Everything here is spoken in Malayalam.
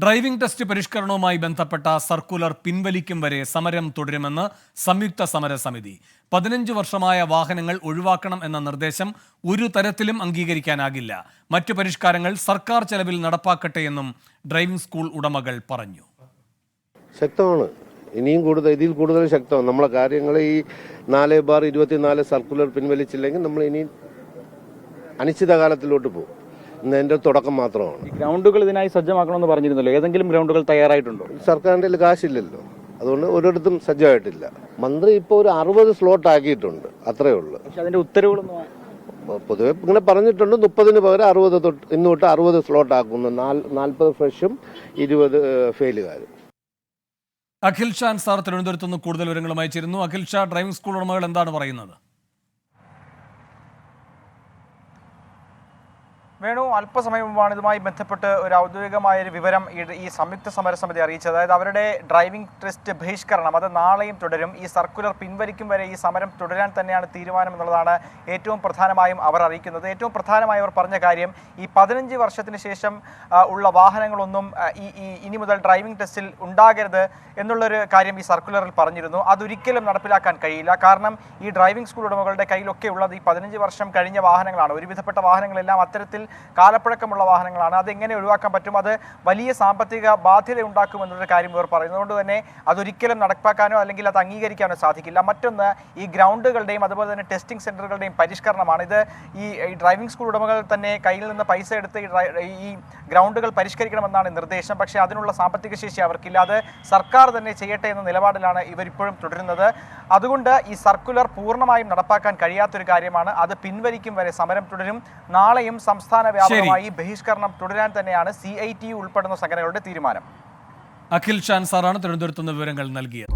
ഡ്രൈവിംഗ് ടെസ്റ്റ് പരിഷ്കരണവുമായി ബന്ധപ്പെട്ട സർക്കുലർ പിൻവലിക്കും വരെ സമരം തുടരുമെന്ന് സംയുക്ത സമരസമിതി. 15 വർഷമായ വാഹനങ്ങൾ ഒഴിവാക്കണം എന്ന നിർദ്ദേശം ഒരു തരത്തിലും അംഗീകരിക്കാനാകില്ല. മറ്റു പരിഷ്കാരങ്ങൾ സർക്കാർ ചെലവിൽ നടപ്പാക്കട്ടെ എന്നും ഡ്രൈവിംഗ് സ്കൂൾ ഉടമകൾ പറഞ്ഞു. ശക്തമാണ്, ഇനിയും ഇതിൽ കൂടുതൽ ശക്തമാണ്. നമ്മളെ കാര്യങ്ങൾ ഈ 4/24 സർക്കുലർ പിൻവലിച്ചില്ലെങ്കിൽ നമ്മൾ ഇനി അനിശ്ചിതകാലത്തിലോട്ട് പോകും. ഇതിന്റെ തുടക്കം മാത്രമാണ്. ഗ്രൗണ്ടുകൾ ഇതിനായി സജ്ജമാക്കണമെന്ന് പറഞ്ഞിരുന്നല്ലോ, ഏതെങ്കിലും ഗ്രൗണ്ടുകൾ തയ്യാറായിട്ടുണ്ടോ? സർക്കാരിന്റെ കാശില്ലല്ലോ, അതുകൊണ്ട് ഒരിടത്തും സജ്ജമായിട്ടില്ല. മന്ത്രി ഇപ്പോൾ ഒരു 60 സ്ലോട്ട് ആക്കിയിട്ടുണ്ട്, അത്രേ ഉള്ളൂ. പക്ഷെ അതിന്റെ ഉത്തരവുകളൊന്നും പൊതുവെ ഇങ്ങനെ പറഞ്ഞിട്ടുണ്ട്. 30 പകരം 60 ഇന്ന് തൊട്ട് 60 സ്ലോട്ട് ആക്കുന്നു. 40 ഫ്രഷും 20 ഫെയിലുകാരും. അഖിൽ ഷാൻ സാർ തിരുവനന്തപുരത്ത് നിന്ന് കൂടുതൽ വിവരങ്ങളുമായി ചേരുന്നു. അഖിൽ ഷാ, ഡ്രൈവിംഗ് സ്കൂൾ ഉടമകൾ എന്താണ് പറയുന്നത്? വേണു, അല്പസമയം മുമ്പാണ് ഇതുമായി ബന്ധപ്പെട്ട് ഒരു ഔദ്യോഗികമായൊരു വിവരം ഈ സംയുക്ത സമരസമിതി അറിയിച്ചത്. അതായത് അവരുടെ ഡ്രൈവിംഗ് ടെസ്റ്റ് ബഹിഷ്കരണം അത് നാളെയും തുടരും. ഈ സർക്കുലർ പിൻവലിക്കും വരെ ഈ സമരം തുടരാൻ തന്നെയാണ് തീരുമാനം എന്നുള്ളതാണ് ഏറ്റവും പ്രധാനമായും അവർ അറിയിക്കുന്നത്. ഏറ്റവും പ്രധാനമായി അവർ പറഞ്ഞ കാര്യം, ഈ 15 വർഷത്തിന് ശേഷം ഉള്ള വാഹനങ്ങളൊന്നും ഇനി മുതൽ ഡ്രൈവിംഗ് ടെസ്റ്റിൽ ഉണ്ടാകരുത് എന്നുള്ളൊരു കാര്യം ഈ സർക്കുലറിൽ പറഞ്ഞിരുന്നു. അതൊരിക്കലും നടപ്പിലാക്കാൻ കഴിയില്ല. കാരണം ഈ ഡ്രൈവിംഗ് സ്കൂൾ ഉടമകളുടെ കയ്യിലൊക്കെ ഉള്ളത് ഈ 15 വർഷം കഴിഞ്ഞ വാഹനങ്ങളാണ്. ഒരുവിധപ്പെട്ട വാഹനങ്ങളെല്ലാം അത്തരത്തിൽ കാലപ്പഴക്കമുള്ള വാഹനങ്ങളാണ്. അതെങ്ങനെ ഒഴിവാക്കാൻ പറ്റും? അത് വലിയ സാമ്പത്തിക ബാധ്യത ഉണ്ടാക്കുമെന്നൊരു കാര്യം ഇവർ പറയുന്നതുകൊണ്ട് തന്നെ അതൊരിക്കലും നടപ്പാക്കാനോ അല്ലെങ്കിൽ അത് അംഗീകരിക്കാനോ സാധിക്കില്ല. മറ്റൊന്ന്, ഈ ഗ്രൗണ്ടുകളുടെയും അതുപോലെ തന്നെ ടെസ്റ്റിംഗ് സെന്ററുകളുടെയും പരിഷ്കരണമാണ്. ഇത് ഈ ഡ്രൈവിംഗ് സ്കൂൾ ഉടമകൾ തന്നെ കയ്യിൽ നിന്ന് പൈസ എടുത്ത് ഈ ഗ്രൗണ്ടുകൾ പരിഷ്കരിക്കണമെന്നാണ് നിർദ്ദേശം. പക്ഷേ അതിനുള്ള സാമ്പത്തിക ശേഷി അവർക്കില്ല. അത് സർക്കാർ തന്നെ ചെയ്യട്ടെ എന്ന നിലപാടിലാണ് ഇവരിപ്പോഴും തുടരുന്നത്. അതുകൊണ്ട് ഈ സർക്കുലർ പൂർണ്ണമായും നടപ്പാക്കാൻ കഴിയാത്തൊരു കാര്യമാണ്. അത് പിൻവലിക്കും വരെ സമരം തുടരും. നാളെയും സംസ്ഥാന വ്യാപകമായി ബഹിഷ്കരണം തുടരാൻ തന്നെയാണ് CITU ഉൾപ്പെടുന്ന സംഘടനകളുടെ തീരുമാനം. അഖിൽ ഷാൻ സാറാണ് തിരുവനന്തപുരത്ത് നിന്ന് വിവരങ്ങൾ നൽകിയത്.